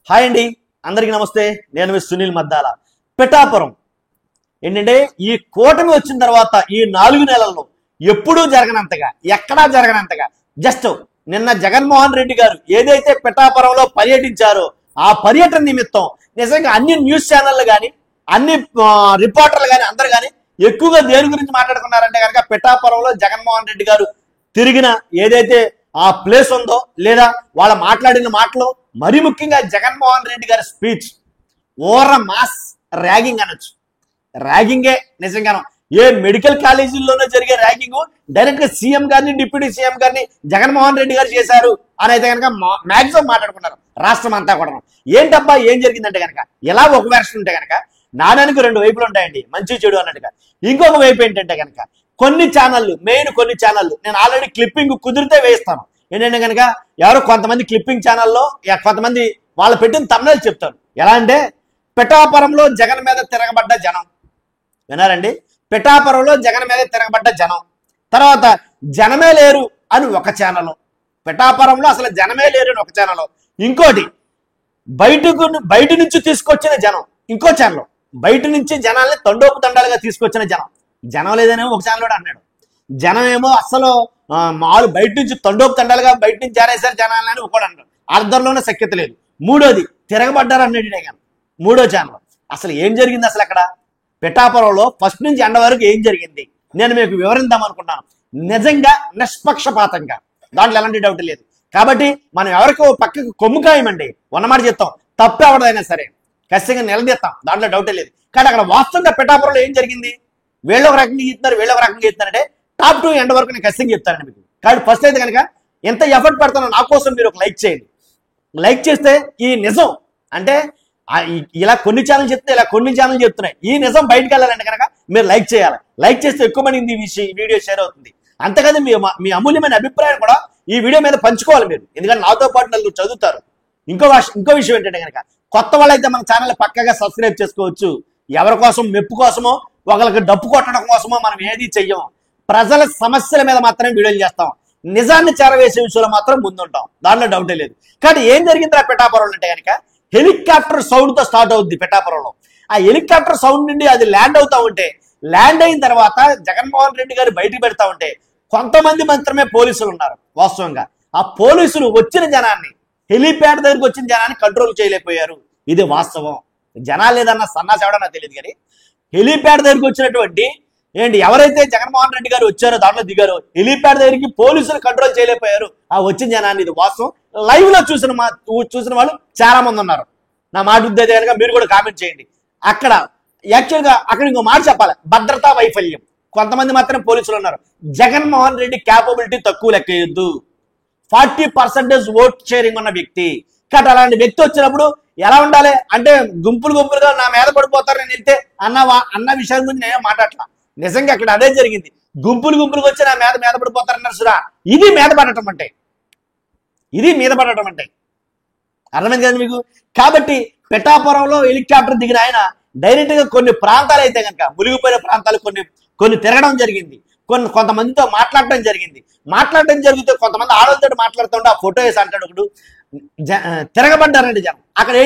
Hi అండి, అందరికీ నమస్తే. నేను మీ సునీల్ మద్దాల. పిఠాపురం ఏంటంటే ఈ కూటమి వచ్చిన తర్వాత ఈ 4 నెలల్లో ఎప్పుడూ జరగనంతగా, ఎక్కడా జరగనంతగా జస్ట్ నిన్న జగన్మోహన్ రెడ్డి గారు ఏదైతే పిఠాపురంలో పర్యటించారో ఆ పర్యటన నిమిత్తం నిజంగా అన్ని న్యూస్ ఛానళ్ళు కానీ అన్ని రిపోర్టర్లు కానీ అందరు కానీ ఎక్కువగా దేని గురించి మాట్లాడుకున్నారంటే కనుక పిఠాపురంలో జగన్మోహన్ రెడ్డి గారు తిరిగిన ఏదైతే ఆ ప్లేస్ ఉందో లేదా వాళ్ళ మాట్లాడిన మాటలు, మరి ముఖ్యంగా జగన్మోహన్ రెడ్డి గారి స్పీచ్ ఓవర్ మాస్ ర్యాగింగ్ అనొచ్చు. ర్యాగింగే నిజంగాను. ఏ మెడికల్ కాలేజీల్లోనే జరిగే ర్యాగింగ్ డైరెక్ట్ గా సీఎం గారిని, డిప్యూటీ సీఎం గారిని జగన్మోహన్ రెడ్డి గారు చేశారు అని అయితే కనుక మాక్సిమం మాట్లాడుకున్నారు రాష్ట్రం అంతా కూడా. ఏంటబ్బా ఏం జరిగిందంటే కనుక ఎలా ఒక వెర్షన్ ఉంటే కనుక నాణానికి 2 వైపులు ఉంటాయండి, మంచి చెడు అన్నట్టుగా. ఇంకొక వైపు ఏంటంటే కనుక కొన్ని ఛానళ్ళు, మెయిన్ కొన్ని ఛానళ్ళు నేను ఆల్రెడీ క్లిప్పింగ్ కుదిరితే వేస్తాను. ఏంటంటే కనుక ఎవరో కొంతమంది క్లిప్పింగ్ ఛానల్లో కొంతమంది వాళ్ళు పెట్టిన తమ్ముళ్ళు చెప్తారు. ఎలా అంటే పిఠాపురంలో జగన్ మీద తిరగబడ్డ జనం, వినారండి, పిఠాపురంలో జగన్ మీద తిరగబడ్డ జనం, తర్వాత జనమే లేరు అని ఒక ఛానల్, పిఠాపురంలో అసలు జనమే లేరు అని ఒక ఛానల్, ఇంకోటి బయట నుంచి తీసుకొచ్చిన జనం ఇంకో ఛానల్, బయట నుంచి జనాల్ని తండోపు తండాలుగా తీసుకొచ్చిన జనం లేదనేమో ఒక ఛానల్ కూడా అన్నాడు. జనం ఏమో అసలు మామూలు బయట నుంచి తండోపు తండాలుగా బయట నుంచి జారేశారు జనాలని ఒకడు అన్నాడు. అర్థంలోనే సఖ్యత లేదు. మూడోది తిరగబడ్డారు అన్నాడు కానీ మూడో ఛానల్. అసలు ఏం జరిగింది అసలు అక్కడ పిఠాపురంలో ఫస్ట్ నుంచి ఎండ వరకు ఏం జరిగింది నేను మీకు వివరిద్దాం అనుకుంటున్నాను, నిజంగా నిష్పక్షపాతంగా, దాంట్లో ఎలాంటి డౌట్ లేదు. కాబట్టి మనం ఎవరికో పక్కకు కొమ్ము ఖాయమండి, ఉన్నమాట చెప్తాం, తప్పు ఎవడైనా సరే ఖచ్చితంగా నిలదీస్తాం, దాంట్లో డౌటే లేదు. కానీ అక్కడ వాస్తవంగా పిఠాపురంలో ఏం జరిగింది, వీళ్ళు ఒక రకంగా చెప్తున్నారు, వీళ్ళు ఒక రకంగా చెప్తున్నారంటే టాప్ టు ఎండ్ వరకు నేను ఖచ్చితంగా చెప్తానండి మీకు. కాబట్టి ఫస్ట్ అయితే కనుక ఎంత ఎఫర్ట్ పెడతానో నా కోసం మీరు ఒక లైక్ చేయండి. లైక్ చేస్తే ఈ నిజం అంటే ఇలా కొన్ని ఛానల్ చెప్తే ఇలా కొన్ని ఛానల్ చెప్తున్నాయి, ఈ నిజం బయటకు వెళ్ళాలంటే కనుక మీరు లైక్ చేయాలి. లైక్ చేస్తే ఎక్కువ మంది ఈ వీడియో షేర్ అవుతుంది. అంతేకాదు మీ అమూల్యమైన అభిప్రాయం కూడా ఈ వీడియో మీద పంచుకోవాలి మీరు, ఎందుకంటే నాతో పాటు నలుగురు చదువుతారు. ఇంకో విషయం ఏంటంటే కనుక కొత్త వాళ్ళైతే మన ఛానల్ పక్కగా సబ్స్క్రైబ్ చేసుకోవచ్చు. ఎవరి కోసం మెప్పు కోసమో ఒకరికి డప్పు కొట్టడం కోసమో మనం ఏది చెయ్యము. ప్రజల సమస్యల మీద మాత్రమే వీడియోలు చేస్తాం, నిజాన్ని చేరవేసే విషయంలో మాత్రం ముందుంటాం, దాంట్లో డౌటే లేదు. కానీ ఏం జరిగింది ఆ పిఠాపురంలో అంటే కనుక హెలికాప్టర్ సౌండ్ తో స్టార్ట్ అవుద్ది పిఠాపురంలో. ఆ హెలికాప్టర్ సౌండ్ నుండి అది ల్యాండ్ అవుతా ఉంటే, ల్యాండ్ అయిన తర్వాత జగన్మోహన్ రెడ్డి గారు బయటికి పెడతా ఉంటే కొంతమంది మాత్రమే పోలీసులు ఉన్నారు. వాస్తవంగా ఆ పోలీసులు వచ్చిన జనాన్ని, హెలిప్యాడ్ దగ్గరికి వచ్చిన జనాన్ని కంట్రోల్ చేయలేకపోయారు. ఇది వాస్తవం. జనాలు ఏదన్నా సన్నాసి ఎవడో నాకు తెలియదు, కానీ హెలిప్యాడ్ దగ్గరికి వచ్చినటువంటి ఎవరైతే జగన్మోహన్ రెడ్డి గారు వచ్చారో దాంట్లో దిగారో హెలిప్యాడ్ దగ్గరికి పోలీసులు కంట్రోల్ చేయలేకపోయారు ఆ వచ్చిన జనాన్ని. ఇది వాస్తవం. లైవ్ లో చూసిన వాళ్ళు చాలా మంది ఉన్నారు. నా మాట ఉద్దేశంగా మీరు కూడా కామెంట్ చేయండి. అక్కడ యాక్చువల్గా అక్కడ ఇంకో మాట చెప్పాలి, భద్రతా వైఫల్యం. కొంతమంది మాత్రం పోలీసులు ఉన్నారు. జగన్మోహన్ రెడ్డి క్యాపబిలిటీ తక్కువ లెక్కేయొద్దు. 40% ఓట్ షేరింగ్ ఉన్న వ్యక్తి. కాబట్టి అలాంటి వ్యక్తి వచ్చినప్పుడు ఎలా ఉండాలి అంటే గుంపులుగా నా మీద పడిపోతారు నేను వెళ్తే అన్న విషయం గురించి నేనే మాట్లాడలా. నిజంగా అక్కడ అదే జరిగింది. గుంపులుగా వచ్చి నా మీద పడిపోతారన్నారు సురా. ఇది మీద పడటం అంటే, ఇది మీద పడటం అంటే అర్థమైంది కదా మీకు. కాబట్టి పిఠాపురంలో హెలికాప్టర్ దిగిన ఆయన డైరెక్ట్ గా కొన్ని ప్రాంతాలు అయితే కనుక మునిగిపోయిన ప్రాంతాలు కొన్ని తిరగడం జరిగింది, కొంతమందితో మాట్లాడటం జరిగితే కొంతమంది ఆడవాళ్ళతో మాట్లాడుతుంటే ఆ ఫోటో వేసి అంటాడు ఒకడు, తిరగబడ్డారండి జనం. అక్కడ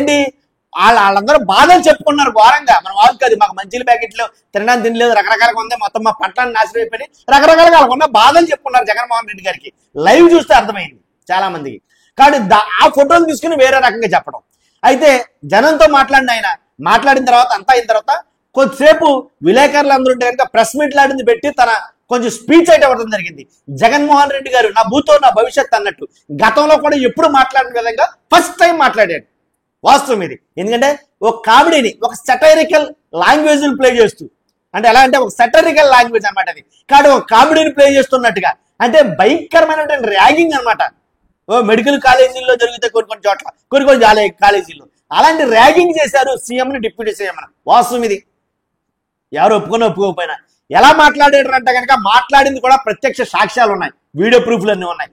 వాళ్ళందరూ బాధలు చెప్పుకున్నారు ఘోరంగా. మన వాళ్ళకి కాదు, మాకు మంచిల ప్యాకెట్లు తినడానికి తినలేదు, రకరకాలుగా ఉంది, మొత్తం మా పంటలను నాశనం అయిపోయి రకరకాలుగా ఉన్న బాధలు చెప్పుకున్నారు జగన్మోహన్ రెడ్డి గారికి. లైవ్ చూస్తే అర్థమైంది చాలా మందికి. కాబట్టి ఆ ఫోటోలు తీసుకుని వేరే రకంగా చెప్పడం. అయితే జనంతో మాట్లాడిన తర్వాత అంతా అయిన తర్వాత కొద్దిసేపు విలేకరులు అందరూ ఉంటే కనుక ప్రెస్ మీట్ లాంటిది పెట్టి తన కొంచెం స్పీచ్ అయితే ఇవ్వడం జరిగింది. జగన్మోహన్ రెడ్డి గారు నా భూతో నా భవిష్యత్ అన్నట్టు గతంలో కూడా ఎప్పుడు మాట్లాడిన విధంగా ఫస్ట్ టైం మాట్లాడాడు. వాస్తవం ఇది. ఎందుకంటే ఒక కామెడీని, ఒక సెటైరికల్ లాంగ్వేజ్ ప్లే చేస్తూ, అంటే ఎలా అంటే ఒక సెటైరికల్ లాంగ్వేజ్ అనమాట అది. కాబట్టి ఒక కామెడీని ప్లే చేస్తున్నట్టుగా, అంటే భయంకరమైనటువంటి ర్యాగింగ్ అనమాట. మెడికల్ కాలేజీల్లో జరిగితే కొన్ని చోట్ల కొన్ని కాలేజీల్లో అలాంటి ర్యాగింగ్ చేశారు సీఎంని, డిప్యూటీ సీఎం. వాస్తవం ఇది. ఎవరు ఒప్పుకోకపోయినా ఎలా మాట్లాడారు అంటే కనుక మాట్లాడింది కూడా ప్రత్యక్ష సాక్ష్యాలు ఉన్నాయి, వీడియో ప్రూఫ్లు అన్నీ ఉన్నాయి.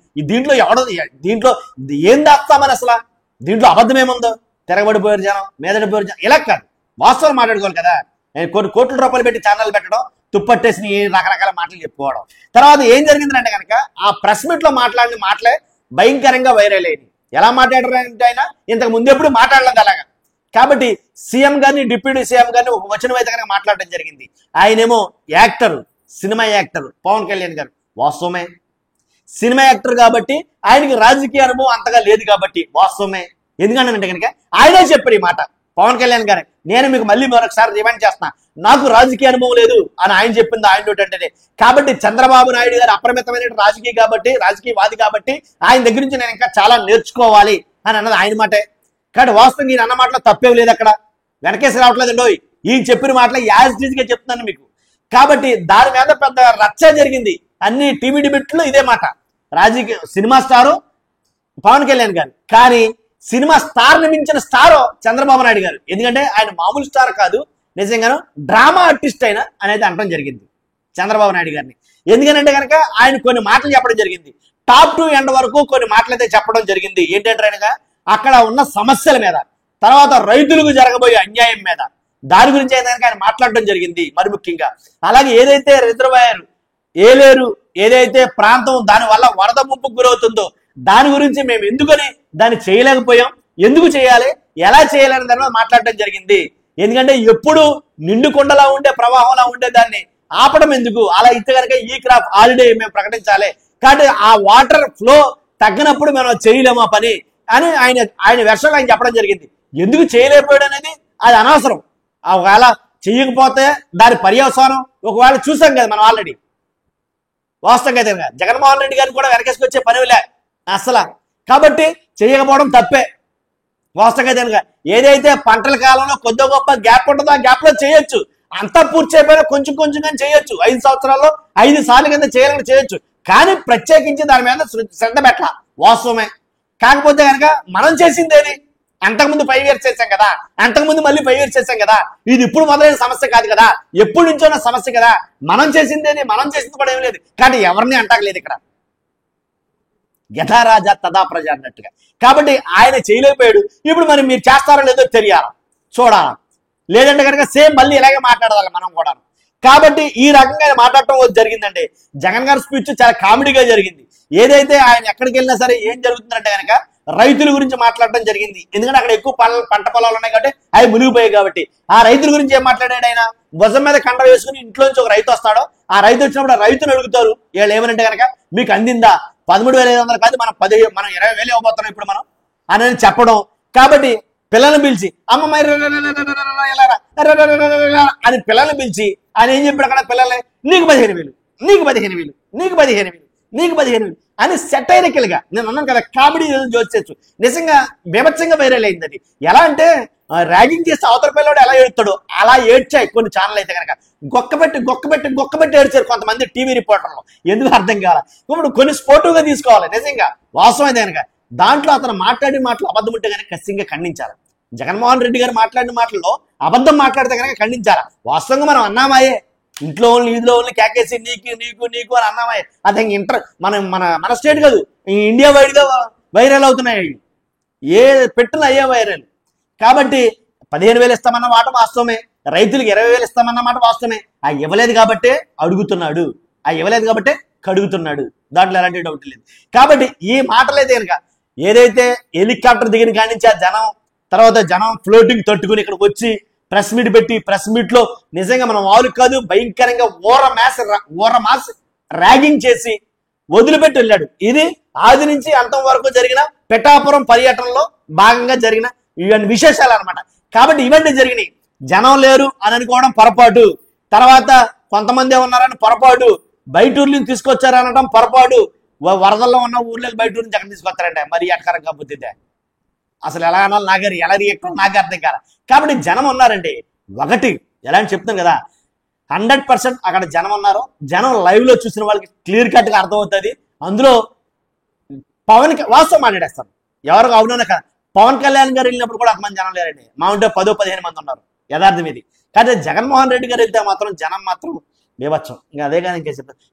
దీంట్లో ఏం దాస్తామని అసలు దీంట్లో అబద్ధం ఏముందో, తిరగబడిపోయారు జనం, మీదడిపోయారు జనం, ఇలా కాదు, వాస్తవాలు మాట్లాడుకోవాలి కదా. కొన్ని కోట్ల రూపాయలు పెట్టి ఛానల్ పెట్టడం, తుప్పట్టేసి రకరకాల మాటలు చెప్పుకోవడం. తర్వాత ఏం జరిగిందంటే కనుక ఆ ప్రెస్ మీట్ లో మాట్లాడిన మాటలే భయంకరంగా వైరల్ అయ్యింది. ఎలా మాట్లాడారంటే ఆయన ఇంతకు ముందు ఎప్పుడు మాట్లాడలేదు అలాగా. కాబట్టి సీఎం గారిని డిప్యూటీ సీఎం గారిని ఒక వచనం అయితే కనుక మాట్లాడడం జరిగింది. ఆయనేమో actor, cinema actor Pawan Kalyan గారు. వాస్తవమే, సినిమా యాక్టర్ కాబట్టి ఆయనకి రాజకీయ అనుభవం అంతగా లేదు కాబట్టి వాస్తవమే. ఎందుకంటే కనుక ఆయనే చెప్పారు ఈ మాట పవన్ కళ్యాణ్ గారు. నేను మీకు మళ్ళీ మరొకసారి రిమైండ్ చేస్తున్నా, నాకు రాజకీయ అనుభవం లేదు అని ఆయన చెప్పింది ఆయన అంటేనే. కాబట్టి చంద్రబాబు నాయుడు గారు అప్రమితమైన రాజకీయవాది కాబట్టి ఆయన దగ్గర నుంచి నేను ఇంకా చాలా నేర్చుకోవాలి అని అన్నది ఆయన మాటే. కాబట్టి వాస్తవం ఈయన అన్న మాటలో తప్పేం లేదు, అక్కడ వెనకేసి రావట్లేదండో. ఈయన చెప్పిన మాటలు యాజ్ గా చెప్తున్నాను మీకు. కాబట్టి దాని మీద పెద్ద రచ్చ జరిగింది. అన్ని టీవీ డిబేట్లో ఇదే మాట. సినిమా స్టారు పవన్ కళ్యాణ్ గారు, కానీ సినిమా స్టార్ని మించిన స్టారో చంద్రబాబు నాయుడు గారు. ఎందుకంటే ఆయన మామూలు స్టార్ కాదు, నిజంగాను డ్రామా ఆర్టిస్ట్ అయినా అనేది అనడం జరిగింది చంద్రబాబు నాయుడు గారిని. ఎందుకంటే కనుక ఆయన కొన్ని మాటలు చెప్పడం జరిగింది. టాప్ టు ఎండ్ వరకు కొన్ని మాటలు అయితే చెప్పడం జరిగింది. ఏంటంటే కనుక అక్కడ ఉన్న సమస్యల మీద, తర్వాత రైతులకు జరగబోయే అన్యాయం మీద, దాని గురించి అయితే కనుక ఆయన మాట్లాడడం జరిగింది మరి ముఖ్యంగా. అలాగే ఏదైతే రిజర్వాయర్ ఏలేరు ఏదైతే ప్రాంతం దానివల్ల వరద ముంపుకు గురవుతుందో దాని గురించి మేము ఎందుకని దాన్ని చేయలేకపోయాం, ఎందుకు చేయాలి, ఎలా చేయాలని దాని మీద మాట్లాడటం జరిగింది. ఎందుకంటే ఎప్పుడు నిండు కొండలా ఉండే ప్రవాహంలా ఉండే దాన్ని ఆపడం ఎందుకు, అలా ఇస్తే కనుక ఈ క్రాప్ హాలిడే మేము ప్రకటించాలి. కాబట్టి ఆ వాటర్ ఫ్లో తగ్గినప్పుడు మేము చేయలేము ఆ పని అని ఆయన వెర్షన్లో ఆయన చెప్పడం జరిగింది. ఎందుకు చేయలేకపోయాడు అనేది అది అనవసరం. ఒకవేళ చెయ్యకపోతే దాని పర్యవసానం ఒకవేళ చూసాం కదా మనం ఆల్రెడీ. వాస్తవంగా అయితే జగన్మోహన్ రెడ్డి గారిని కూడా వెనకేసుకు వచ్చే పనిలే అసలు. కాబట్టి చేయకపోవడం తప్పే. వాస్తవంగా అయితే ఏదైతే పంటల కాలంలో కొద్ది గొప్ప గ్యాప్ ఉంటుందో ఆ గ్యాప్ లో చేయొచ్చు. అంతా పూర్తి అయిపోయినా కొంచెం కొంచెంగా చేయొచ్చు. 5 సంవత్సరాల్లో 5 సార్లు కింద చేయాలని చేయొచ్చు. కానీ ప్రత్యేకించి దాని మీద శ్రద్ధ పెట్టాల. వాస్తవమే. కాకపోతే కనుక మనం చేసింది ఏది, అంతకుముందు 5 years చేశాం కదా, అంతకుముందు మళ్ళీ 5 years చేశాం కదా. ఇది ఇప్పుడు మొదలైన సమస్య కాదు కదా, ఎప్పుడు నుంచో ఉన్న సమస్య కదా. మనం చేసిందేని, మనం చేసింది కూడా ఏం లేదు. కానీ ఎవరిని అంటలేదు ఇక్కడ, యథా రాజా తదా ప్రజ అన్నట్టుగా. కాబట్టి ఆయన చేయలేకపోయాడు. ఇప్పుడు మరి మీరు చేస్తారో లేదో తెలియాలి, చూడాలి. లేదంటే కనుక సేమ్ మళ్ళీ ఇలాగే మాట్లాడాలి మనం కూడా. కాబట్టి ఈ రకంగా ఆయన మాట్లాడటం జరిగిందండి. జగన్ గారి స్పీచ్ చాలా కామెడీగా జరిగింది. ఏదైతే ఆయన ఎక్కడికి వెళ్ళినా సరే ఏం జరుగుతుందంటే కనుక రైతుల గురించి మాట్లాడటం జరిగింది. ఎందుకంటే అక్కడ ఎక్కువ పంట పొలాలు ఉన్నాయి కాబట్టి అవి మునిగిపోయాయి కాబట్టి. ఆ రైతుల గురించి ఏం మాట్లాడాడు ఆయన, భుజం మీద కండ వేసుకుని ఇంట్లోంచి ఒక రైతు వస్తాడో ఆ రైతు వచ్చినప్పుడు ఆ రైతును అడుగుతారు, వీళ్ళు ఏమనంటే కనుక మీకు అందిందా 13,500 కాదు మనం 20,000 ఇవ్వబోతున్నాం ఇప్పుడు మనం అని చెప్పడం. కాబట్టి పిల్లల్ని పిలిచి అమ్మ అని పిల్లల్ని పిలిచి ఆయన ఏం చెప్పాడు అక్కడ, పిల్లల్ని నీకు 15,000, నీకు 15,000, నీకు 15,000, నీకు 15,000 అని సెటైరికల్ గా. నేను అన్నాను కదా కామెడీ చూసేచ్చు. నిజంగా బీభత్సంగా వైరల్ అయింది అది. ఎలా అంటే ర్యాగింగ్ చేస్తే అవతల పిల్లవాడు ఎలా ఏడుతాడో అలా ఏడ్చాయి కొన్ని ఛానల్ అయితే కనుక. గొక్కబెట్టి ఏడ్చారు కొంతమంది టీవీ రిపోర్టర్లు. ఎందుకు అర్థం కావాలి. ఇప్పుడు కొన్ని స్పోర్టివ్గా తీసుకోవాలి. నిజంగా వాస్తవం అయితే కనుక దాంట్లో అతను మాట్లాడే మాటలు అబద్ధం ఉంటే కనుక ఖచ్చితంగా ఖండించాలి. జగన్మోహన్ రెడ్డి గారు మాట్లాడిన మాటల్లో అబద్ధం మాట్లాడితే కనుక ఖండించాలి. వాస్తవంగా మనం అన్నామాయే, ఇంట్లో ఈదిలో కేకేసి నీకు నీకు నీకు అని అన్నామాయే. అది మన స్టేట్ కాదు, ఇండియా వైడ్ గా వైరల్ అవుతున్నాయి. ఏ పెట్టిన అయ్యే వైరల్. కాబట్టి 15,000 ఇస్తామన్న మాట వాస్తవమే, రైతులకు 20,000 ఇస్తామన్న మాట వాస్తవమే. ఆ ఇవ్వలేదు కాబట్టే అడుగుతున్నాడు, ఆ ఇవ్వలేదు కాబట్టే కడుగుతున్నాడు. దాంట్లో ఎలాంటి డౌట్ లేదు. కాబట్టి ఈ మాటలైతే కనుక ఏదైతే హెలికాప్టర్ దిగిన కాడి నుంచి ఆ తర్వాత జనం ఫ్లోటింగ్ తట్టుకుని ఇక్కడికి వచ్చి ప్రెస్ మీట్ పెట్టి, ప్రెస్ మీట్ లో నిజంగా మనం వాళ్ళు కాదు భయంకరంగా ఓర మాస్ ర్యాగింగ్ చేసి వదిలిపెట్టి వెళ్ళాడు. ఇది ఆది నుంచి అంతం వరకు జరిగిన పిఠాపురం పర్యటనలో భాగంగా జరిగిన ఇవన్నీ విశేషాలు అనమాట. కాబట్టి ఇవన్నీ జరిగినాయి. జనం లేరు అని అనుకోవడం పొరపాటు, తర్వాత కొంతమంది ఉన్నారని పొరపాటు, బయట ఊర్ల నుంచి తీసుకొచ్చారనడం పొరపాటు. వరదల్లో ఉన్న ఊర్లోకి బయట ఊరి నుంచి అక్కడ తీసుకొస్తారంటే మరి ఎక్కరం కాకపోతే అసలు ఎలా అనాలి ఎలా రియాక్ట్ నాకు అర్థం కాదు. కాబట్టి జనం ఉన్నారండి. ఒకటి ఎలా అని చెప్తాను కదా, 100% అక్కడ జనం ఉన్నారు. జనం లైవ్ లో చూసిన వాళ్ళకి క్లియర్ కట్ గా అర్థమవుతుంది. అందులో వాస్తవం మాట్లాడేస్తారు, ఎవరికి అవునన్నా కదా. పవన్ కళ్యాణ్ గారు వెళ్ళినప్పుడు కూడా అంతమంది జనం లేరండి. మా ఉంటే 10-15 మంది ఉన్నారు. యథార్థం ఇది. కానీ జగన్మోహన్ రెడ్డి గారు వెళ్తే మాత్రం జనం మాత్రం బీభత్సం. ఇంకా అదే కానీ ఇంకా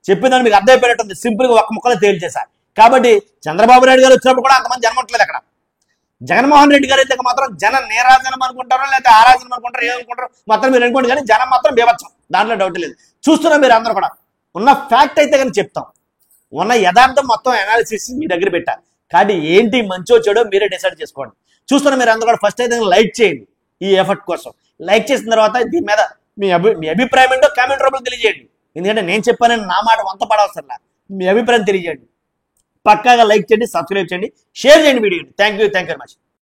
చెప్పిందని మీకు అర్థమైపోయినట్టుంది. సింపుల్ గా ఒక్క ముక్కలో తేల్చేశారు. కాబట్టి చంద్రబాబు నాయుడు గారు వచ్చినప్పుడు కూడా అంతమంది జనం ఉండలేదు అక్కడ. జగన్మోహన్ రెడ్డి గారు అయితే మాత్రం జనం నీరాజనం అనుకుంటారో లేకపోతే ఆరాజనం అనుకుంటారో ఏమనుకుంటారో మొత్తం మీరు అనుకోండి, కానీ జనం మాత్రం బీభత్సం, దాంట్లో డౌట్ లేదు. చూస్తున్నా మీరు అందరూ కూడా. ఉన్న ఫ్యాక్ట్ అయితే కానీ చెప్తాం, ఉన్న యథార్థం మొత్తం అనాలిసిస్ మీ దగ్గర పెట్టాలి. కాబట్టి ఏంటి మంచో చెడో మీరే డిసైడ్ చేసుకోండి. చూస్తున్న మీరు అందరూ కూడా ఫస్ట్ అయితే లైక్ చేయండి ఈ ఎఫర్ట్ కోసం. లైక్ చేసిన తర్వాత దీని మీద మీ అభిప్రాయం ఏంటో కామెంట్ రూపంలో తెలియజేయండి. ఎందుకంటే నేను చెప్పానని నా మాట వంత పడవసరలా, మీ అభిప్రాయం తెలియజేయండి. పక్కాగా లైక్ చేయండి, సబ్స్క్రైబ్ చేయండి, షేర్ చేయండి వీడియోని. Thank you very much.